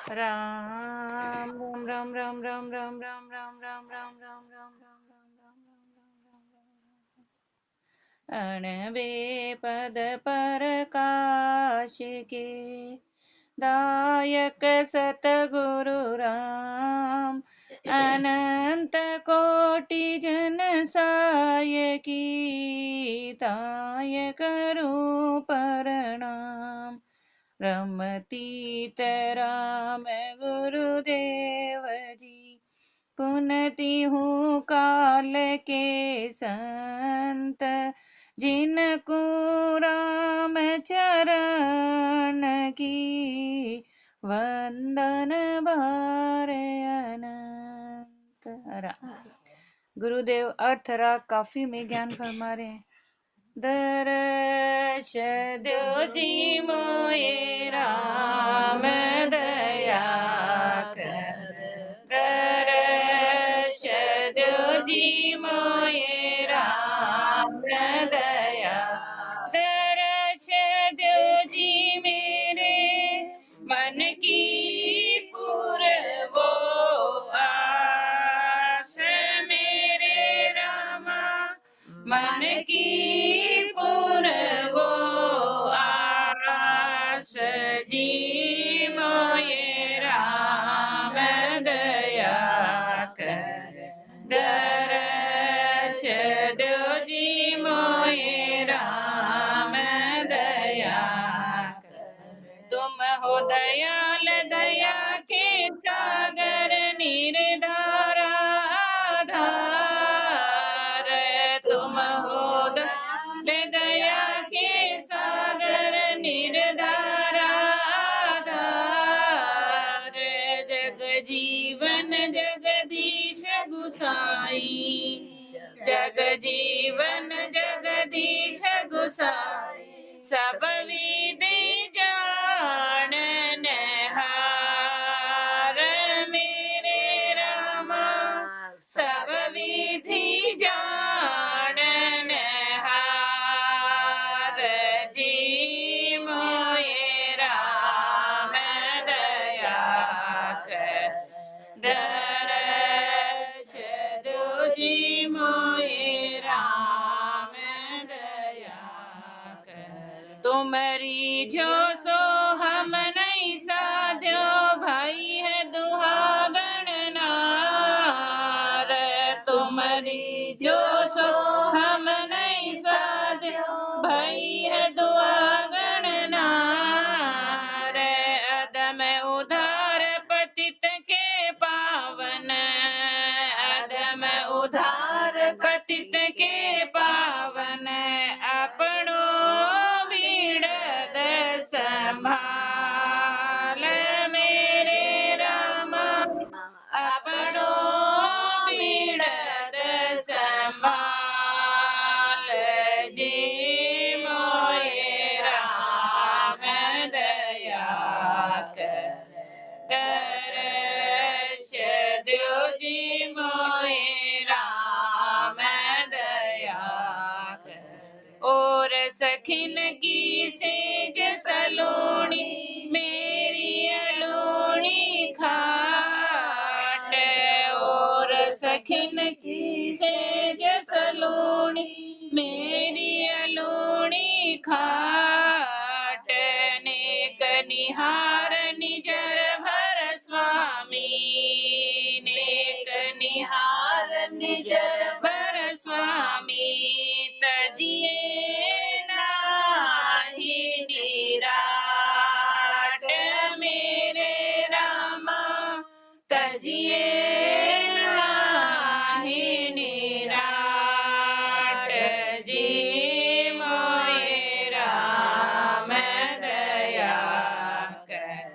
राम राम राम राम राम राम राम राम राम राम राम राम अणबे पद प्रकाश के दायक सतगुरु राम अनंत कोटि जन साय की ताय करूं प्रणाम। रमतीत राम गुरुदेव जी पुनति हूँ काल के संत जिनको राम चरण की वंदन बार अनंत। गुरुदेव अर्थ राग काफी में ज्ञान फरमा रहे हैं। दर्श दो जी मोए राम दया कर, दर्श दो जी मोए राम दया, दर्श दो जी मेरे मन की पुरवो आस, मेरे रामा मन की पुरवो आस जी मोए राम दया कर, दर्श दो जी मोए राम दया कर। तुम हो दयाल दया के सागर निर्धारा आधार, तुम हो दया के सागर निर्धारा आधार, जग जीवन जगदीश गुसाई, जग जीवन जगदीश गुसाई, सब विधि जानन हार, मेरे रामा सब विधि जानन हार जी मोए राम दया कर, दर्श दो जी मोए राम दया कर। तुमरी जो सो हम नहीं साध्यो, भाई है दुहागण नार, तुमरी जो सो हम नहीं साध्यो, भाई है दुहागण नार, अदम उधार पतित के पावन, अदम उधार पतित के पावन, अपनो बीड़द संभाल, मेरे रामा अपनो बीड़द संभाल जी मोए राम दया कर, दर्श दो जी मोए राम दया कर। और सखिन की सेज सलोनी मेरी अलूणी खाट, और सखिन की सेज सलोनी मेरी अलूणी खाट, नेक निहार निजर भर स्वामी, नेक निहार निजर भर स्वामी, तजिए नाही निराट, मेरे रामा तजिए नाही निराट जी मोए राम दया कर,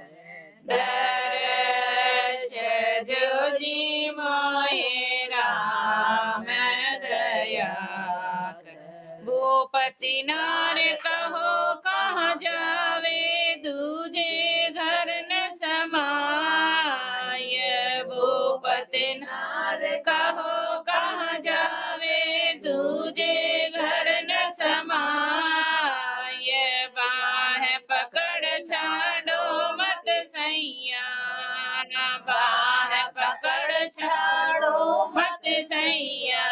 दर्श दो जी मोए राम दया कर। भूपति नार कहो कहाँ जावे, दूजे घर न समाय, भूपति बाह पकड़ छाड़ो मत सैया,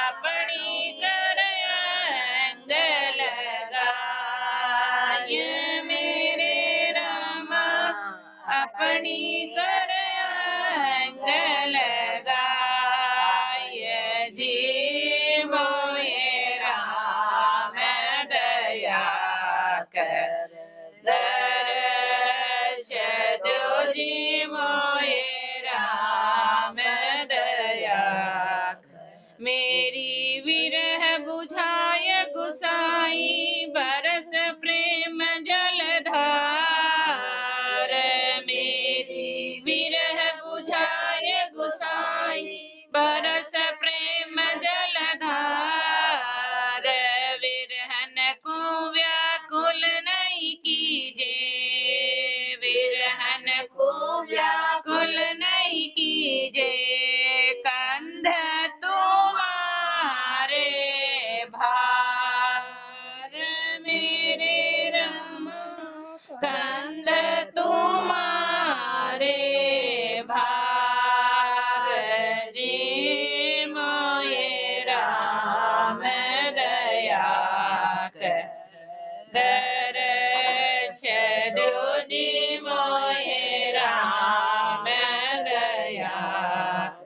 अपनी कर अंग लगाय मेरे रामा, अपनी कर अंग लगाय जी मोए राम दया कर दर्श दो जी मोए राम दया कर। मेरी विरह बुझाय गुसाई, बरस प्रेम जलधार, मेरी विरह बुझाय गुसाई, बरस प्रेम जलधार, विरहन को व्याकुल नहीं कीजे, विरहन को व्याकुल नहीं कीजे, कंध तुम्हारे भार मेरे राम, कंध तुम्हारे भार जी मोए राम दया कर दर्श दो जी मोए राम दया कर।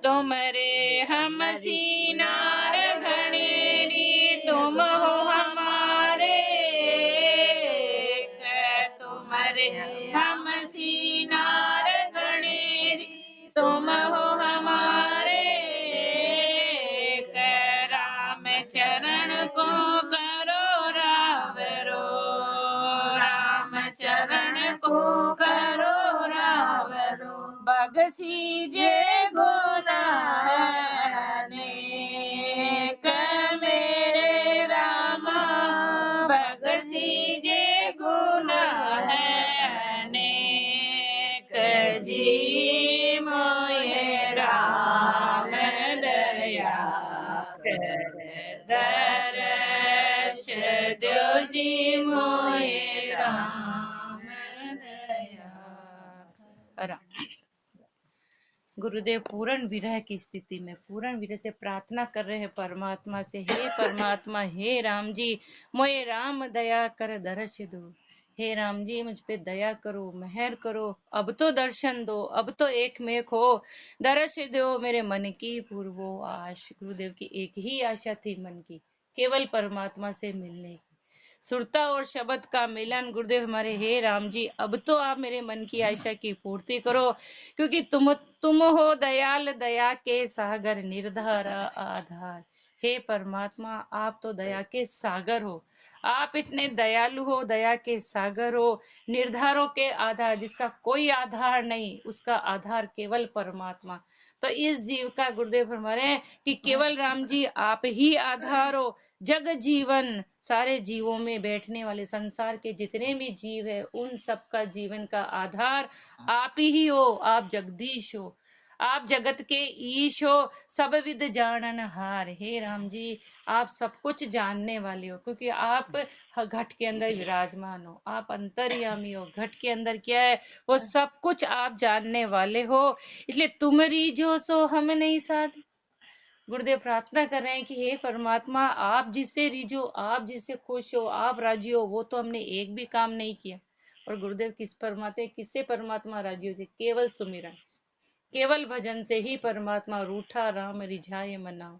तुमरे हम सीनार घनेरी, तुम हो हमारे, तुमरे हम सीनार घनेरी, तुम हो हमारे, राम चरण को करो रावरो, राम चरण को करो रावरो, बगसी जे गुनाह अनेक मेरे रामा, बगसी जे गुनाह अनेक जी मोए राम दया कर दर्श दो जी मोए राम दया कर। गुरुदेव पूर्ण विरह की स्थिति में पूर्ण विरह से प्रार्थना कर रहे हैं परमात्मा से, हे परमात्मा, हे राम जी मोए राम दया कर दर्श दो, हे राम जी मुझ पे दया करो, मेहर करो, अब तो दर्शन दो, अब तो एक में खो, दर्श दो मेरे मन की पूर्वो आश। गुरुदेव की एक ही आशा थी मन की, केवल परमात्मा से मिलने की, सुरता और शब्द का मिलन। गुरुदेव हमारे, हे राम जी अब तो आप मेरे मन की आशा की पूर्ति करो, क्योंकि तुम हो दयाल, दया के सागर निर्धार आधार। हे परमात्मा आप तो दया के सागर हो, आप इतने दयालु हो, दया के सागर हो, निर्धारों के आधार, जिसका कोई आधार नहीं, उसका आधार केवल परमात्मा। तो इस जीव का गुरुदेव हमारे कि केवल राम जी आप ही आधार हो, जग जीवन सारे जीवों में बैठने वाले संसार के जितने भी जीव है उन सब का जीवन का आधार आप ही हो, आप जगदीश हो, आप जगत के ईश हो, सब विद जानन हार। हे राम जी आप सब कुछ जानने वाले हो, क्योंकि आप घट के अंदर विराजमान हो, आप अंतर्यामी हो, घट के अंदर क्या है वो सब कुछ आप जानने वाले हो, इसलिए तुमरी जो सो हम नहीं साध। गुरुदेव प्रार्थना कर रहे हैं कि हे परमात्मा आप जिससे रिझो, आप जिससे खुश हो, आप राजी हो, वो तो हमने एक भी काम नहीं किया। और गुरुदेव किससे परमात्मा राजी होते? केवल सुमिरन, केवल भजन से ही परमात्मा रूठा राम रिझाए मनाओ,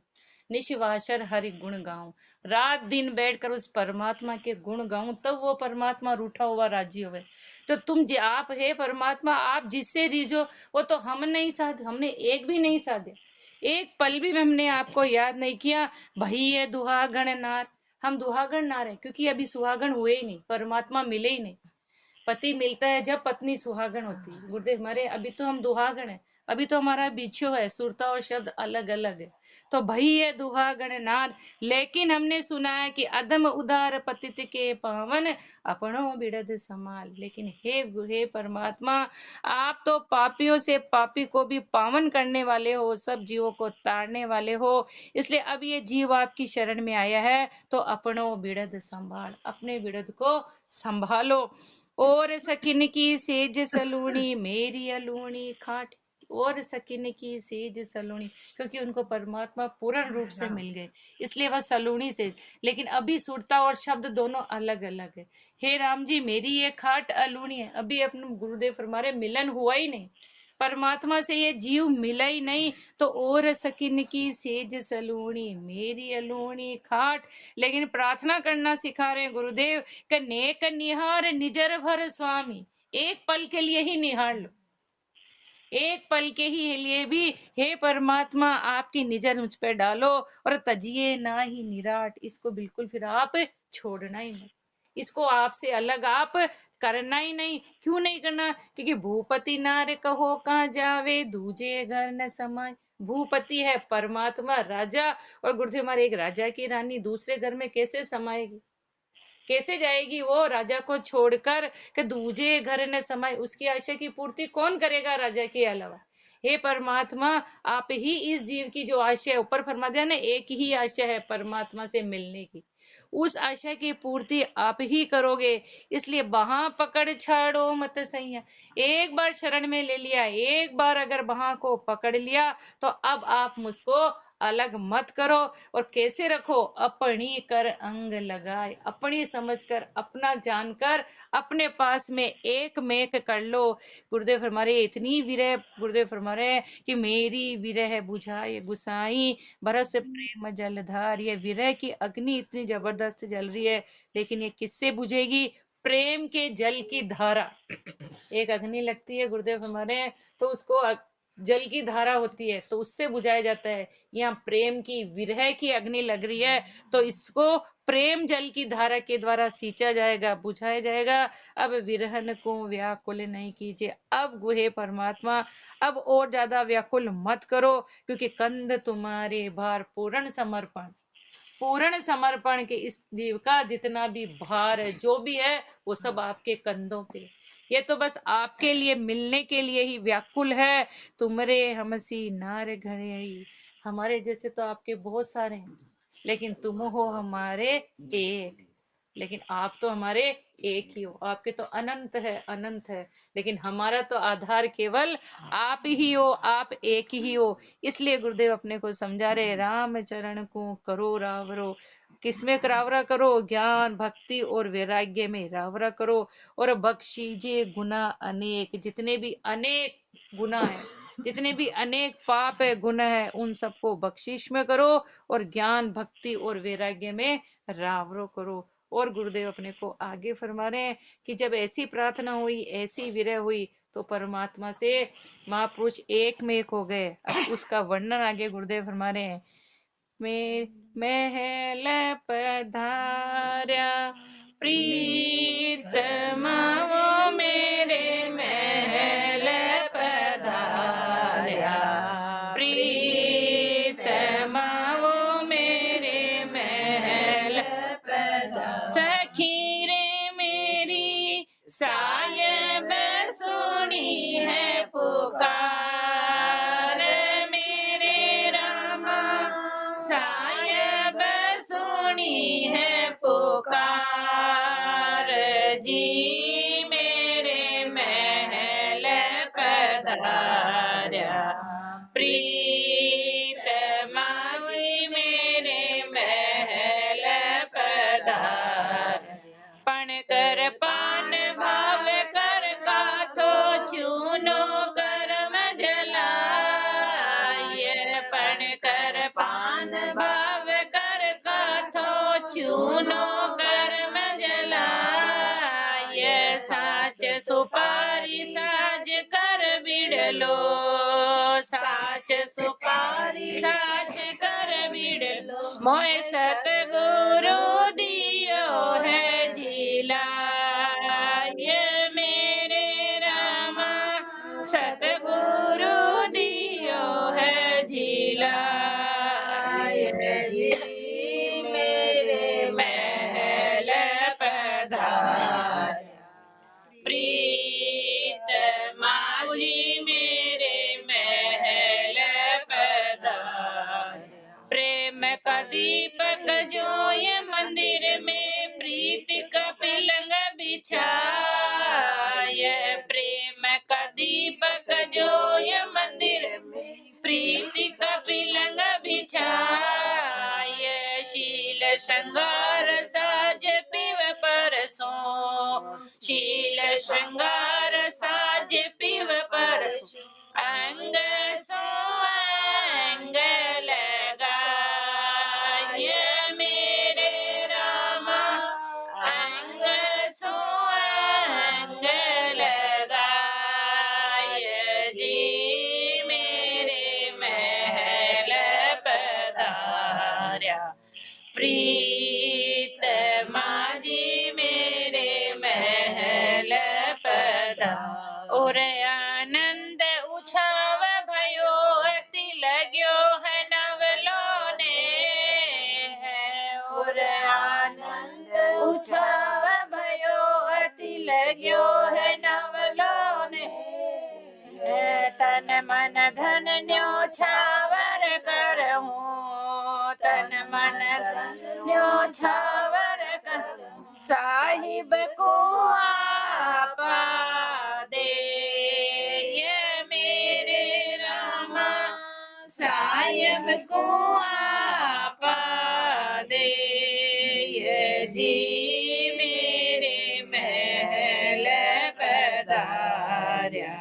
निशिवाशर हरि गुण गाऊं, रात दिन बैठकर उस परमात्मा के गुण गाऊं, तब वो परमात्मा रूठा हुआ राजी होवे। तो आप हे परमात्मा आप जिससे रिझो वो तो हम नहीं साध, हमने एक भी नहीं साधे, एक पल भी हमने आपको याद नहीं किया। भई ये दुहागण नार, हम दुहागण नार है क्योंकि अभी सुहागण हुए ही नहीं, परमात्मा मिले ही नहीं। पति मिलता है जब पत्नी सुहागण होती है। गुरुदेव हमारे अभी तो हम दुहागण है, अभी तो हमारा बिछो है, सुरता और शब्द अलग अलग है। तो भई ये दुहागण नार, लेकिन हमने सुना है कि अधम उदार पतित के पावन, अपनों बिड़द समाल। लेकिन हे परमात्मा आप तो पापियों से पापी को भी पावन करने वाले हो, सब जीवों को तारने वाले हो, इसलिए अब ये जीव आपकी शरण में आया है तो अपनों बिड़द संभाल, अपने बिड़द को संभालो। और सकिन की सेज सलूनी मेरी अलूनी खाट, और सकिन की सेज सलूनी, क्योंकि उनको परमात्मा पूर्ण रूप से मिल गए इसलिए वह सलूनी से। लेकिन अभी सुरता और शब्द दोनों अलग अलग है। हे राम जी मेरी ये खाट अलूनी है, अभी अपने गुरुदेव फरमारे मिलन हुआ ही नहीं, परमात्मा से ये जीव मिला ही नहीं, तो और सकिन की सेज सलूनी मेरी अलूनी खाट। लेकिन प्रार्थना करना सिखा रहे हैं गुरुदेव, नेक निहार निजर भर स्वामी, एक पल के लिए ही निहार लो, एक पल के ही लिए भी हे परमात्मा आपकी निजर मुझ पे डालो, और तजिए ना ही निराट, इसको बिल्कुल फिर आप छोड़ना ही मत, इसको आपसे अलग आप करना ही नहीं। क्यों नहीं करना? क्योंकि भूपति नार कहो कहाँ जावे, दूजे घर न समाये। भूपति है परमात्मा राजा, और गुरुदेव हमारे एक राजा की रानी दूसरे घर में कैसे समाएगी, कैसे जाएगी वो राजा को छोड़कर कि दूजे घर न समाये। उसकी आशा की पूर्ति कौन करेगा राजा के अलावा? हे परमात्मा आप ही इस जीव की जो आशा है, ऊपर फरमा दिया ना, एक ही आशा है परमात्मा से मिलने की, उस आशा की पूर्ति आप ही करोगे। इसलिए बाह पकड़ छाड़ो मत सैया, एक बार शरण में ले लिया, एक बार अगर बाह को पकड़ लिया तो अब आप मुझको अलग मत करो। और कैसे रखो? अपनी कर अंग लगाए, अपनी समझकर अपना जानकर अपने पास में एक मेक कर लो। गुरुदेव फरमारे इतनी विरह, गुरुदेव फरमारे कि मेरी विरह बुझाए गुसाई बरस प्रेम जलधार। ये विरह की अग्नि इतनी जबरदस्त जल रही है, लेकिन ये किससे बुझेगी? प्रेम के जल की धारा। एक अग्नि लगती है गुरुदेव हमारे, तो उसको जल की धारा होती है तो उससे बुझाया जाता है। यहाँ प्रेम की विरह की अग्नि लग रही है, तो इसको प्रेम जल की धारा के द्वारा सींचा जाएगा, बुझाया जाएगा। अब विरहन को व्याकुल नहीं कीजिए, अब गुहे परमात्मा अब और ज्यादा व्याकुल मत करो, क्योंकि कंध तुम्हारे भार पूर्ण समर्पण, पूर्ण समर्पण के इस जीव का जितना भी भार है जो भी है वो सब आपके कंधों पे, ये तो बस आपके लिए मिलने के लिए ही व्याकुल है। तुमरे हमसी नार घड़ी, हमारे जैसे तो आपके बहुत सारे हैं, लेकिन तुम हो हमारे एक, लेकिन आप तो हमारे एक ही हो, आपके तो अनंत है अनंत है, लेकिन हमारा तो आधार केवल आप ही हो, आप एक ही हो। इसलिए गुरुदेव अपने को समझा रहे, राम चरण को करो रावरो, किसमें रावरा करो? ज्ञान भक्ति और वैराग्य में रावरा करो। और बख्शीजे गुना अनेक, जितने भी अनेक गुना है, जितने भी अनेक पाप है गुण है, उन सबको बख्शिश में करो, और ज्ञान भक्ति और वैराग्य में रावरो करो। और गुरुदेव अपने को आगे फरमा रहे हैं कि जब ऐसी प्रार्थना हुई, ऐसी विरह हुई, तो परमात्मा से महापुरुष एक में एक हो गए। अब उसका वर्णन आगे गुरुदेव फरमा रहे हैं, महल पधार्या प्रीतमा, वो मेरे महल पधार्या प्रीतमा, वो मेरे महल पधार्या। सखी रे मेरी सायब सुनी है पुकार, मेरे रामा सायब सुनी है पुकार जी, मेरे महल पधार्या प्रीतमा, मेरे महल पधार्या। पण कर पान भाव कर काथो, चूनो कर्म जलाय। पण कर पान भाव कर काथो, चूनो कर्म जलाय। साच सुपारी साज कर बिड़लो, साच सुपारी साज कर बिड़लो। मोय सतगुरु दियो है जिला, ये मेरे रामा सतगुरु दियो है जिला। ये जी मेरे महल पधार्या प्रीतमा, जी मेरे महल पधार्या। प्रेम का दीपक जो ये मंदिर में, प्रीत का पिलंग बिछा श्रृंगार साज पिव परसो, शील श्रृंगार साज पिव परसो, अंग सो अंग लगाय मेरे रामा, अंग सो अंग लगाय जी मेरे महल पधार्या, प्रीत माजी मेरे महल पधार्या। और आनंद उछाव भयो अति लग्यो है नवलो ने है, और आनंद उछाव भयो अति लग्यो है नवलो ने, तन मन धन न्योछावर करहूँ, तन मन धन न्योछावर करहूँ, साहिब को आपा दे ये मेरे रामा, साहिब को आपा दे ये जी मेरे महल पधार्या,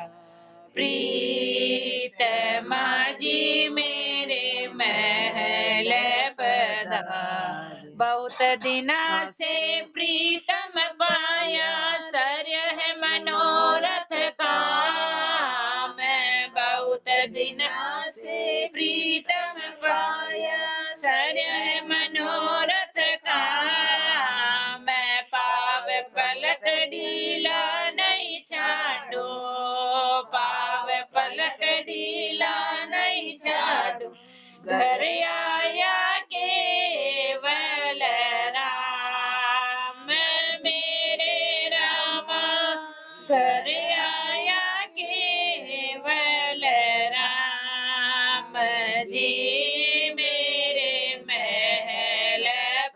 प्रीत माजी मेरे महल पधार्या। बहुत दिना से प्रीतम पाया, सर्य है मनोरथ काम, बहुत दिना से प्रीतम पाया, सर्य है मनोरथ काम, पाव पलक ढीला नहीं छाड़ो, पाव पलक ढीला नहीं छाड़ो, घर आया केवल राम मेरे रामा, घर आया केवल राम जी मेरे महल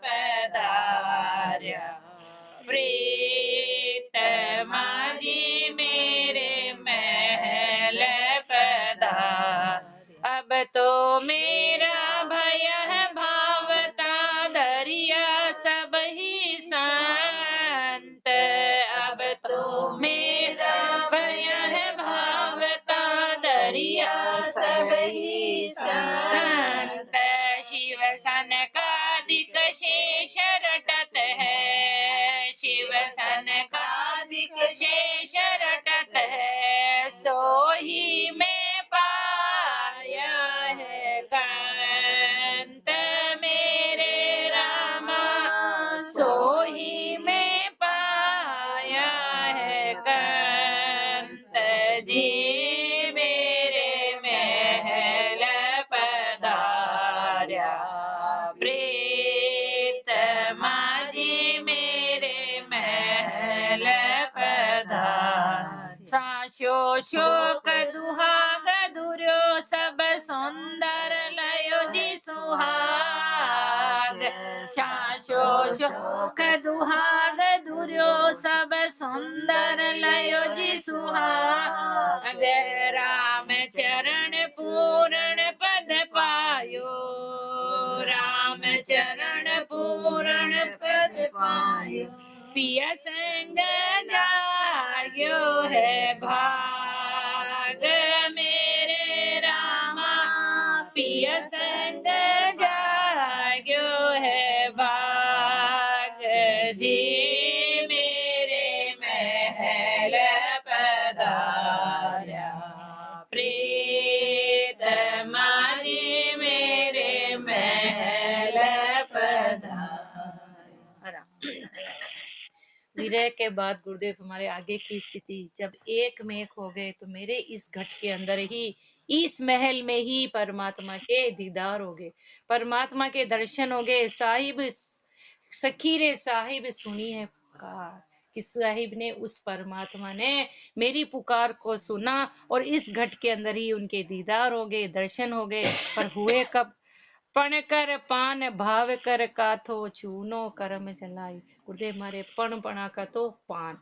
पधार्या, प्रीत माजी मेरे महल पधार्या। अब तो मेरा भय है भावता दरिया सब ही शांत, अब तो मेरा भय है भावता दरिया सब ही शांत, शिव सनकादिक शेष रटत है, शिव सनकादिक शेष रटत है, सोही में पाया है कांत मेरे रामा, सोही में पाया है कांत जी मेरे महल पधार्या, प्रीत माजी मेरे महल पधार्या। साशो शोक दुहाग दुर्यो सब सुंदर लयो जी सुहाग, साशो शोक दुहाग दुर्यो सब सुंदर लयो जी सुहाग, राम चरण पूर्ण पद पायो, राम चरण पूर्ण पद पायो, पिया संग जाग्यो है भाग मेरे रामा, पिया संग जाग्यो है भाग जी मेरे महल पधार्या, प्रीत माजी मेरे महल पधार्या। विरह के बाद गुरुदेव हमारे आगे की स्थिति जब एक में एक हो गए, तो मेरे इस घट के अंदर ही, इस महल में ही परमात्मा के दीदार हो गए, परमात्मा के दर्शन हो गए। साहिब सखीरे साहिब सुनी है पुकार, कि साहिब ने, उस परमात्मा ने मेरी पुकार को सुना, और इस घट के अंदर ही उनके दीदार हो गए, दर्शन हो गए। पर हुए कब? पण कर पान भाव कर काथो, चूनो कर्म जलाई। गुरुदेव हमारे पण पणा का तो पान,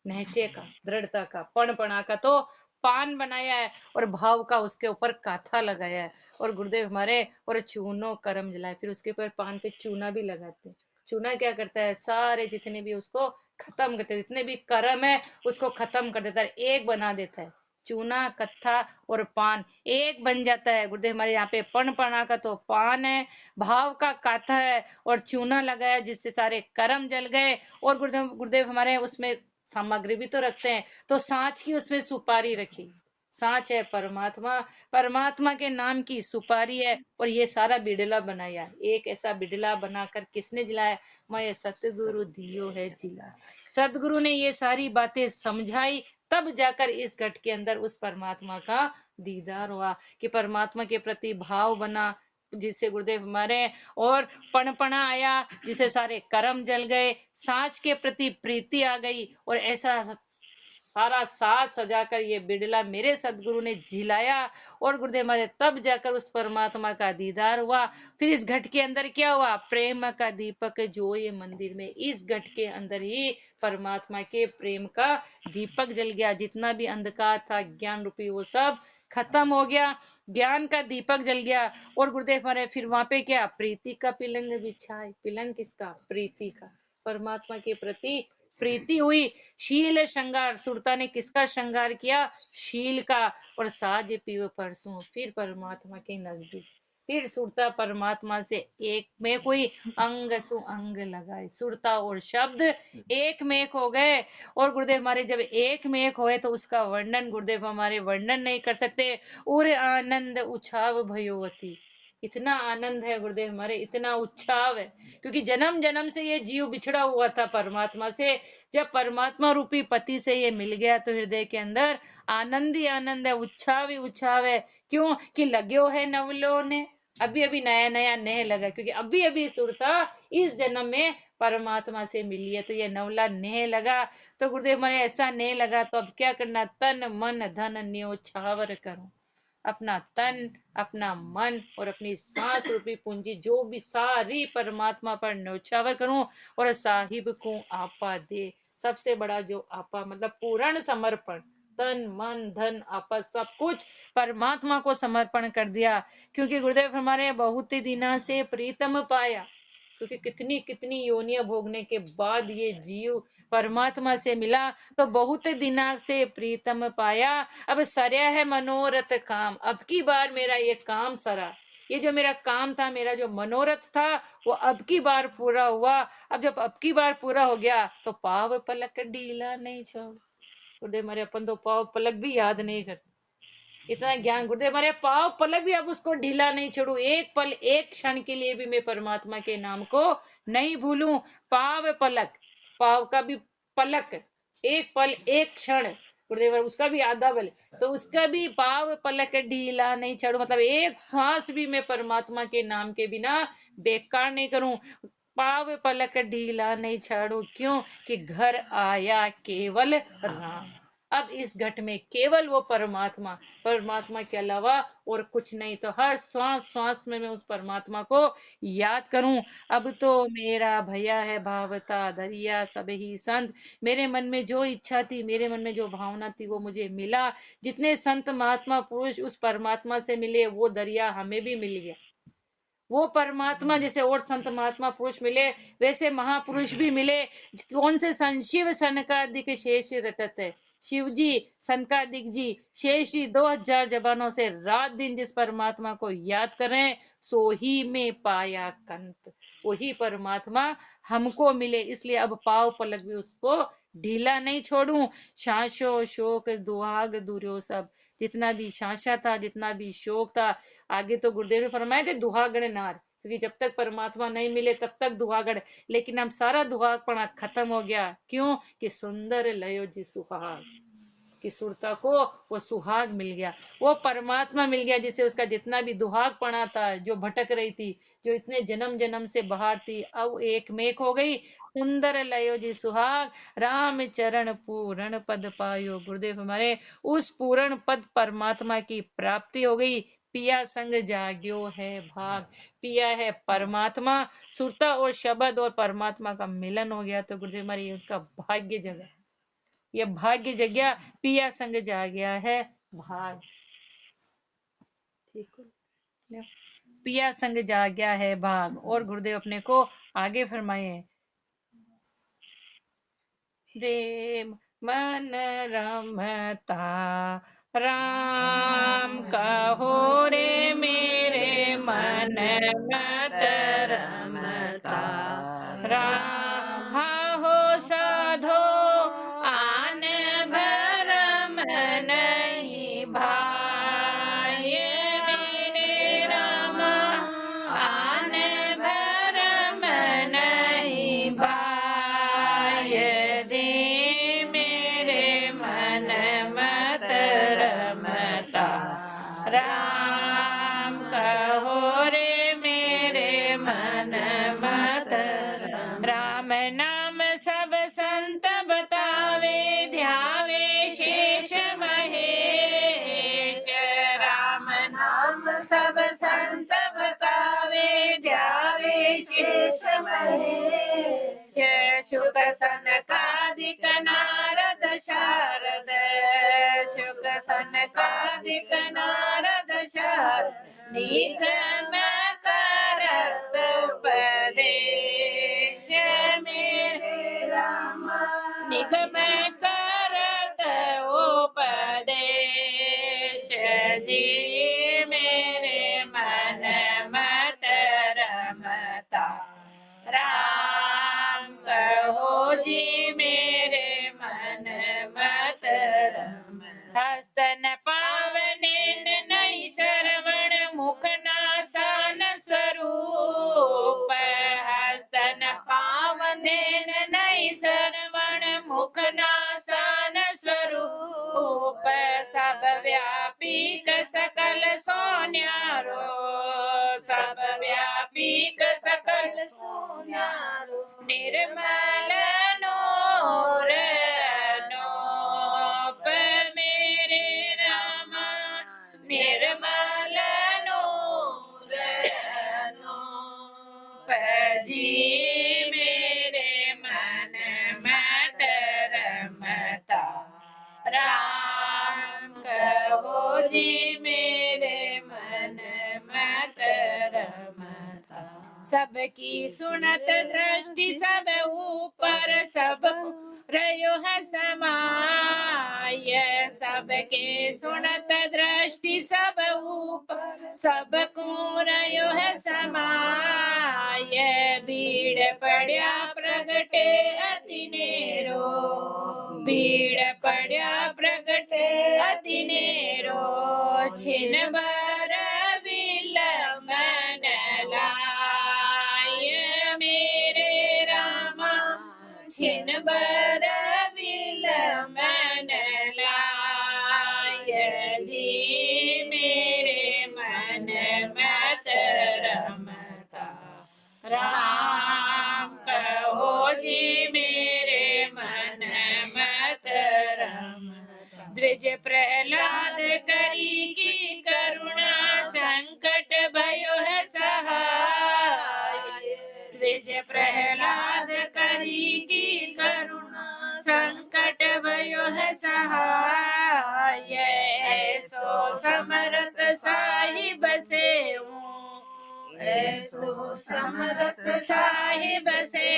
नहचे का, दृढ़ता का, पण पणा का तो पान बनाया है, और भाव का उसके ऊपर काथा लगाया है। और गुरुदेव हमारे, और चूनो कर्म जलाए, फिर उसके ऊपर पान पे चूना भी लगाते। चूना क्या करता है, सारे जितने भी उसको खत्म करते हैं, जितने भी कर्म है उसको खत्म कर देता है, एक बना देता है। चूना, कत्था और पान एक बन जाता है। गुरुदेव हमारे यहाँ पे पण पणा का तो पान है, भाव का काथा है, और चूना लगाया जिससे सारे कर्म जल गए। और गुरुदेव गुरुदेव हमारे उसमें सामग्री भी तो रखते हैं, तो सांच की उसमें सुपारी रखी। सांच है परमात्मा, परमात्मा के नाम की सुपारी है, और ये सारा बिडला बनाया। एक ऐसा बिडला बनाकर किसने जलाया, मैं सतगुरु दियो है जिला। सतगुरु ने ये सारी बातें समझाई, तब जाकर इस घट के अंदर उस परमात्मा का दीदार हुआ, कि परमात्मा के प्रति भाव बना, जिससे गुरुदेव हमारे, और पणपणा आया जिसे सारे कर्म जल गए, सांच के प्रति प्रीति आ गई, और ऐसा सारा साज सजाकर ये बिड़ला मेरे सदगुरु ने झिलाया, और गुरुदेव हमारे तब जाकर उस परमात्मा का दीदार हुआ। फिर इस घट के अंदर क्या हुआ, प्रेम का दीपक जो ये मंदिर में, इस घट के अंदर ही परमात्मा के प्रेम का दीपक जल गया। जितना भी अंधकार था ज्ञान रूपी वो सब खत्म हो गया, ज्ञान का दीपक जल गया। और गुरुदेव हमारे फिर वहां पे क्या, प्रीति का पिलंग बिछाए। पिलंग किसका, प्रीति का, परमात्मा के प्रति प्रीति हुई। शील श्रृंगार, सुरता ने किसका श्रृंगार किया, शील का। और साज पियो परसों, फिर परमात्मा के नजदीक, फिर सुरता परमात्मा से एक में कोई अंग सु अंग लगाए। सुरता और शब्द एक में एक हो गए। और गुरुदेव हमारे जब एक में एक होए तो उसका वर्णन गुरुदेव हमारे वर्णन नहीं कर सकते। और आनंद उछाव भयोवती, इतना आनंद है गुरुदेव हमारे, इतना उत्साह है, क्योंकि जन्म जन्म से ये जीव बिछड़ा हुआ था परमात्मा से। जब परमात्मा रूपी पति से ये मिल गया तो हृदय के अंदर आनंद ही आनंद है, उत्साह ही उत्साह है। क्यों कि लग्यो है नवलो ने, अभी अभी नया नया नेह लगा, क्योंकि अभी अभी सुरता इस जन्म में परमात्मा से मिली है, तो ये नवला नेह लगा। तो गुरुदेव हमारे ऐसा नेह लगा, तो अब क्या करना, तन मन धन न्योछावर करो। अपना तन, अपना मन और अपनी सांस रूपी पूंजी जो भी सारी परमात्मा पर न्यौछावर करूं, और साहिब को आपा दे। सबसे बड़ा जो आपा मतलब पूर्ण समर्पण, तन मन धन आपा सब कुछ परमात्मा को समर्पण कर दिया। क्योंकि गुरुदेव हमारे बहुत ही दिना से प्रीतम पाया, क्योंकि कितनी कितनी योनियां भोगने के बाद ये जीव परमात्मा से मिला, तो बहुत दिना से प्रीतम पाया। अब सरया है मनोरथ काम, अब की बार मेरा ये काम सरा, ये जो मेरा काम था, मेरा जो मनोरथ था, वो अब की बार पूरा हुआ। अब जब अब की बार पूरा हो गया तो पाव पलक ढीला नहीं छोड़। गुरुदेव हमारे अपन तो पाव पलक भी याद नहीं करते, इतना ज्ञान गुरुदेव हमारे, पाव पलक भी अब उसको ढीला नहीं छोड़ू, एक पल एक क्षण के लिए भी मैं परमात्मा के नाम को नहीं भूलूं। पाव पलक, पाव का भी पलक, एक पल एक क्षण गुरुदेव उसका भी आधा बल, तो उसका भी पाव पलक ढीला नहीं छोड़ू, मतलब एक श्वास भी मैं परमात्मा के नाम के बिना बेकार नहीं करूं। पाव पलक ढीला नहीं छोड़ू, क्यों कि घर आया केवल राम। अब इस घट में केवल वो परमात्मा, परमात्मा के अलावा और कुछ नहीं, तो हर श्वास श्वास में मैं उस परमात्मा को याद करूं। अब तो मेरा भैया है भावता दरिया सब ही संत, मेरे मन में जो इच्छा थी, मेरे मन में जो भावना थी, वो मुझे मिला। जितने संत महात्मा पुरुष उस परमात्मा से मिले, वो दरिया हमें भी मिल गया। वो परमात्मा जैसे और संत महात्मा पुरुष मिले, वैसे महापुरुष भी मिले। कौन से सन, शिव सनकादिक शेष रटत है, शिव जी सनकादिक जी शेष जी 2000 जबानों से रात दिन जिस परमात्मा को याद कर रहे हैं, सो ही में पाया कंत, वही परमात्मा हमको मिले। इसलिए अब पाव पलक भी उसको ढीला नहीं छोड़ू। शांशो शोक दुआग दूर्यो सब, जितना भी शांशा था, जितना भी शोक था, आगे तो गुरुदेव ने फरमाए थे दुहागण नार, क्योंकि जब तक परमात्मा नहीं मिले तब तक दुहागण, लेकिन अब सारा दुहागपना खत्म हो गया। क्यों कि सुंदर लयो जी सुहाग, कि सुरता को वो सुहाग मिल गया, वो परमात्मा मिल गया, जिसे उसका जितना भी दुहाग पड़ा था, जो भटक रही थी, जो इतने जन्म जन्म से बाहर थी, अब एक मेक हो गई। सुंदर लयो जी सुहाग, राम चरण पूर्ण पद पायो। गुरुदेव हमारे उस पूर्ण पद परमात्मा की प्राप्ति हो गई। पिया संग जाग्यो है भाग, पिया है परमात्मा, सुरता और शब्द और परमात्मा का मिलन हो गया, तो गुरुदेव हमारी उनका भाग्य जगा, ये भाग्य जगया, पिया संग जा गया है भाग। ठीक हो, पिया संग जा गया है भाग, और गुरुदेव अपने को आगे फरमाइए। प्रेम मन रमता राम कहो रे मेरे मन मत रमता राम हो साधो आन भरम नहीं भाई मेरे राम आन भरम नहीं भाई जी मेरे मन मत रमता राम कहो रे मेरे मन मत राम नाम सब संत बतावे ध्यावे शेष महेश राम नाम सब संत बतावे ध्यावे शेष महेश शुक सनकादिक नारद शारद शुक सनकादिक नारद शारद निगम करत उपदेश मेरे राम निगम करत उपदेश जी मेरे मन मत रमता राम कहो जी मेरे मन मत रमता हस्तन पावनेन नहीं श्रवण मुख नासान स्वरूप हस्तन पावनेन नहीं श्रवण मुख नासान स्वरूप सब व्यापीक सकल सोन्यारो सब व्यापीक सकल सोन्यारो निर्मल नूर अनूप मेरे राम निर्मल नूर अनूप जी मेरे मन मत रमता राम कहो जी मेरे मन मत रमता सबकी सुनत दृष्टि सब ऊपर सब रयो है समाय सबके सुनत दृष्टि सब ऊपर सब रयो है समाय भीड़ पड़या प्रगटे अति नेरो भीड़ पड़या प्रगटे अति नेरो छिन बर विलमन लाय मेरे रामा छिन बर विलमन लाय जी मेरे मन मत रमता राम कहो जी मेरे मन मत रमता द्विज प्रहलाद करी की करुणा संकट भयो है सहाय द्विज प्रहलाद करी की करुणा संकट भयो है सहाय ऐसो समरथ साहिब से ऐसो समरथ साहिब से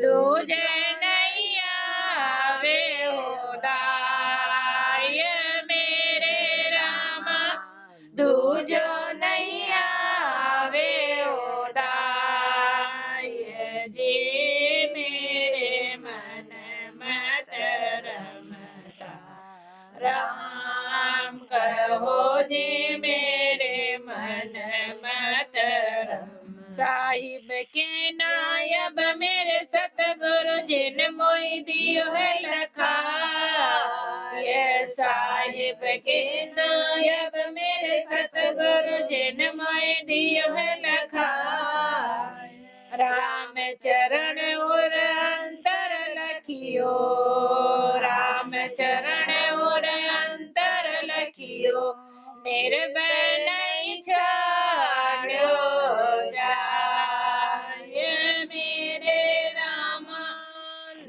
दूजे नहीं आवे होदाय मेरे रामा दूजो नहीं आवे होदाय जी मेरे मन मत रमता राम कहो जी मेरे मन मत रमता साहिब के नायब मेरे सतगुरु जिन मोहि दियो है लखाय साहिब के नायब मेरे सतगुरु जिन मोहि दियो है लखाय राम चरण और अंतर लखियो राम चरण और अंतर लखियो निर्भय नहीं छाड़ो जाय मेरे रामा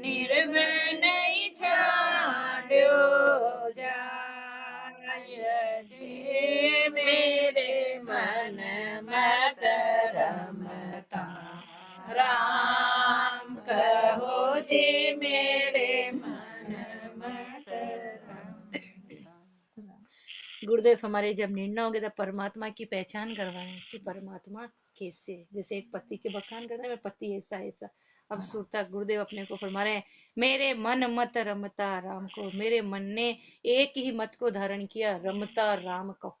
निर्भय नहीं छाड़ो जाय जी मेरे मन मत रमता गुरुदेव हमारे जब निर्णय होंगे तब परमात्मा की पहचान करवा रहे हैं कि परमात्मा कैसे है। जैसे एक पति के बखान करते हैं, पति ऐसा ऐसा। अब सुरता गुरुदेव अपने को फरमा रहे हैं, मेरे मन मत रमता राम को। मेरे मन ने एक ही मत को धारण किया, रमता राम को।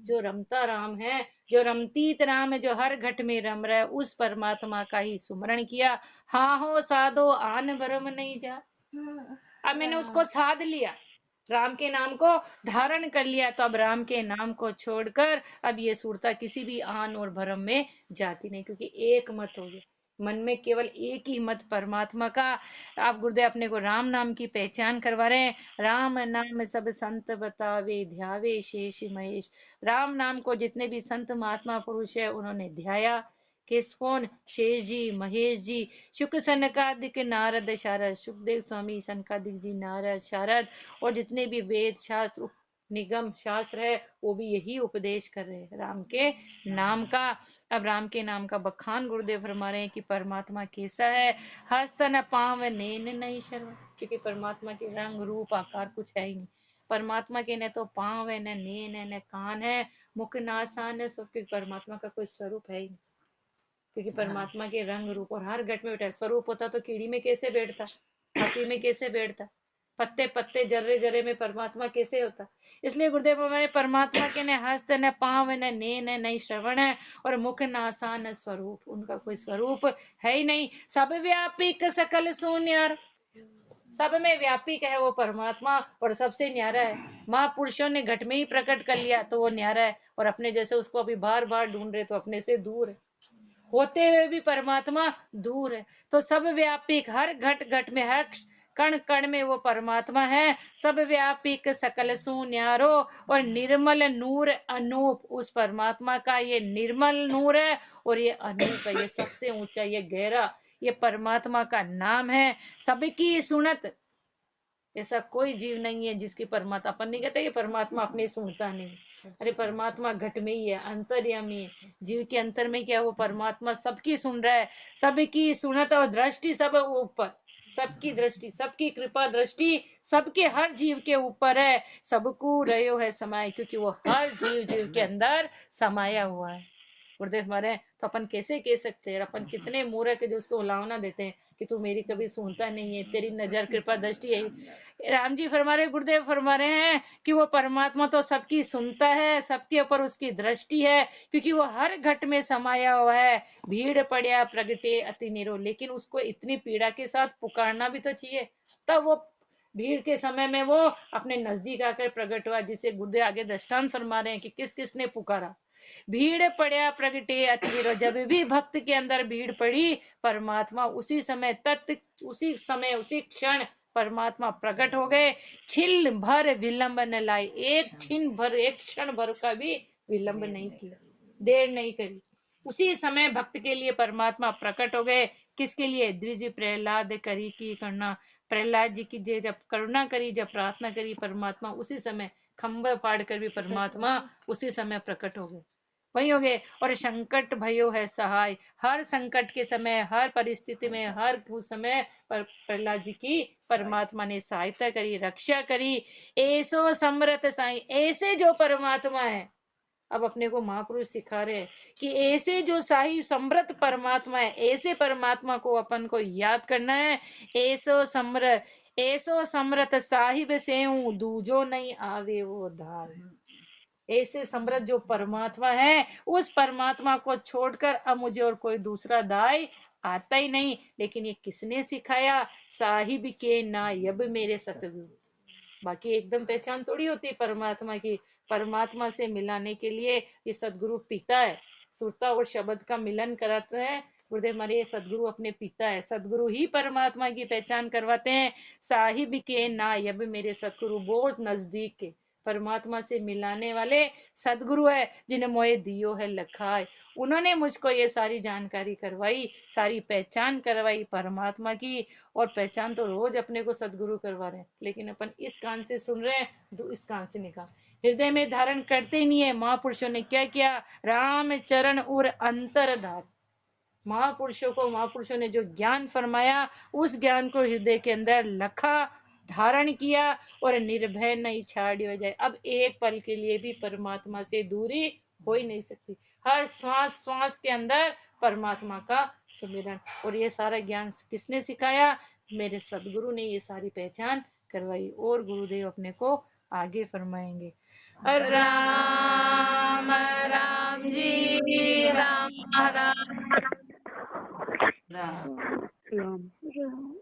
जो रमता राम है, जो रमतीत राम है, जो हर घट में रम रहा है, उस परमात्मा का ही सुमरण किया। हाँ हो साधो आन भरम नहीं जा। अब मैंने उसको साध लिया, राम के नाम को धारण कर लिया, तो अब राम के नाम को छोड़कर अब ये सुरता किसी भी आन और भरम में जाती नहीं, क्योंकि एक मत हो गया, मन में केवल एक ही मत परमात्मा का। आप गुरुदेव अपने को राम नाम की पहचान करवा रहे हैं। राम नाम सब संत बतावे, ध्यावे शेष महेश। राम नाम को जितने भी संत महात्मा पुरुष है उन्होंने ध्याया। किस कौन? शेष जी, महेश जी, शुक सनकादिक नारद शारद। सुखदेव स्वामी सनकादिक जी, नारद शारद, और जितने भी वेद शास्त्र निगम शास्त्र है वो भी यही उपदेश कर रहे हैं राम के नाम का। अब राम के नाम का बखान गुरुदेव फरमा रहे हैं कि परमात्मा कैसा है। हस्त न पाव नैन नहीं शर्म, क्योंकि परमात्मा के रंग रूप आकार कुछ है ही नहीं। परमात्मा के न तो पांव है, न नैन है, न कान है, मुख नासान है, सब। परमात्मा का कोई स्वरूप है ही नहीं, क्योंकि परमात्मा के रंग रूप और हर घट में बैठा है। स्वरूप होता तो कीड़ी में कैसे बैठता, हाथी में कैसे बैठता, पत्ते पत्ते जर्रे जर्रे में परमात्मा कैसे होता। इसलिए गुरुदेव हमारे परमात्मा के न हस्त, न पांव, न नैन है, न श्रवण है, और मुख नासा न स्वरूप। उनका कोई स्वरूप है ही नहीं। सब व्यापिक सकल शून्य, सब में व्यापिक है वो परमात्मा, और सबसे न्यारा है। महापुरुषों ने घट में ही प्रकट कर लिया तो वो न्यारा है, और अपने जैसे उसको अभी बार बार ढूंढ रहे तो अपने से दूर है, होते हुए भी परमात्मा दूर है। तो सब व्यापिक, हर घट घट में, हर कण कण में वो परमात्मा है। सब व्यापिक सकल सुन्यारो, और निर्मल नूर अनूप। उस परमात्मा का ये निर्मल नूर है और ये अनूप है, ये सबसे ऊंचा, ये गहरा, ये परमात्मा का नाम है। सबकी सुनत, ऐसा कोई जीव नहीं है जिसकी परमात्मा, अपन नहीं कहते ये परमात्मा अपनी सुनता नहीं। अरे परमात्मा घट में ही है, अंतर्यामी है। जीव के अंतर में क्या, वो परमात्मा सबकी सुन रहा है। सबकी सुनत और दृष्टि सब ऊपर, सबकी दृष्टि, सबकी कृपा दृष्टि सबके हर जीव के ऊपर है। सबको रहो है समाये, क्योंकि वो हर जीव जीव के अंदर समाया हुआ है। गुरुदेव हमारे, तो अपन कैसे कह सकते हैं, अपन कितने मूर्ख है जो उसको उलावना देते हैं कि तू मेरी कभी सुनता नहीं है, तेरी नजर कृपा दृष्टि है। राम जी फरमा रहे, गुरुदेव फरमा रहे हैं कि वो परमात्मा तो सबकी सुनता है, सबके ऊपर उसकी दृष्टि है, क्योंकि वो हर घट में समाया हुआ है। भीड़ पड़िया प्रगटे अति निरो, लेकिन उसको इतनी पीड़ा के साथ पुकारना भी तो चाहिए, तब वो भीड़ के समय में वो अपने नजदीक आकर प्रकट हुआ। जिसे गुरुदेव आगे दृष्टांत फरमा रहे हैं कि किस किसने पुकारा। भीड़ पड़या प्रगटे अति निरो, जब भी भक्त के अंदर भीड़ पड़ी, परमात्मा उसी समय उसी समय उसी क्षण परमात्मा प्रकट हो गए। छिल भर विलंब न लाई, एक छिन भर, एक क्षण भर का भी विलंब नहीं किया, देर नहीं करी। उसी समय भक्त के लिए परमात्मा प्रकट हो गए। किसके लिए? द्विज प्रहलाद करी की करना। प्रहलाद जी की जब करुणा करी, जब प्रार्थना करी, परमात्मा उसी समय खंभा फाड़ कर भी परमात्मा उसी समय प्रकट हो गए, वही हो गए। और संकट भयो है सहाय, हर संकट के समय, हर परिस्थिति में, हर उस समय पर प्रहलाद जी की परमात्मा ने सहायता करी, रक्षा करी। ऐसो समरथ साई, ऐसे जो परमात्मा है, अब अपने को महापुरुष सिखा रहे हैं कि ऐसे जो साही समृद्ध परमात्मा है, ऐसे परमात्मा को अपन को याद करना है। ऐसो समृत साहिब से दूजो नहीं आवे वो धार। ऐसे समृद्ध जो परमात्मा है, उस परमात्मा को छोड़कर अब मुझे और कोई दूसरा दाय आता ही नहीं। लेकिन ये किसने सिखाया? साहिब के नायब मेरे सतगुरु। बाकी एकदम पहचान थोड़ी होती है परमात्मा की। परमात्मा से मिलाने के लिए ये सदगुरु पिता है, सुरता और शब्द का मिलन कराते हैं गुरुदेव हमारे। सदगुरु अपने पिता है, सदगुरु ही परमात्मा की पहचान करवाते हैं। साहिब के नायब मेरे सदगुरु, बहुत नजदीक के परमात्मा से मिलाने वाले सदगुरु है, जिन्हें मोए दियो है लखाए। उन्होंने मुझको ये सारी जानकारी करवाई, सारी पहचान करवाई परमात्मा की। और पहचान तो रोज अपने को सदगुरु करवा रहे हैं, लेकिन अपन इस कान से सुन रहे हैं, तो इस कान से निकाल, हृदय में धारण करते ही नहीं है। महापुरुषों ने क्या किया? राम चरण और अंतरधार। महापुरुषों ने जो ज्ञान फरमाया, उस ज्ञान को हृदय के अंदर लखा, धारण किया और निर्भय नहीं छाड़ियो जाए। अब एक पल के लिए भी परमात्मा से दूरी हो ही नहीं सकती। हर श्वास श्वास के अंदर परमात्मा का सुमिरन। और ये सारा ज्ञान किसने सिखाया? मेरे सदगुरु ने ये सारी पहचान करवाई। और गुरुदेव अपने को आगे फरमाएंगे। राम राम जी राम राम राम राम।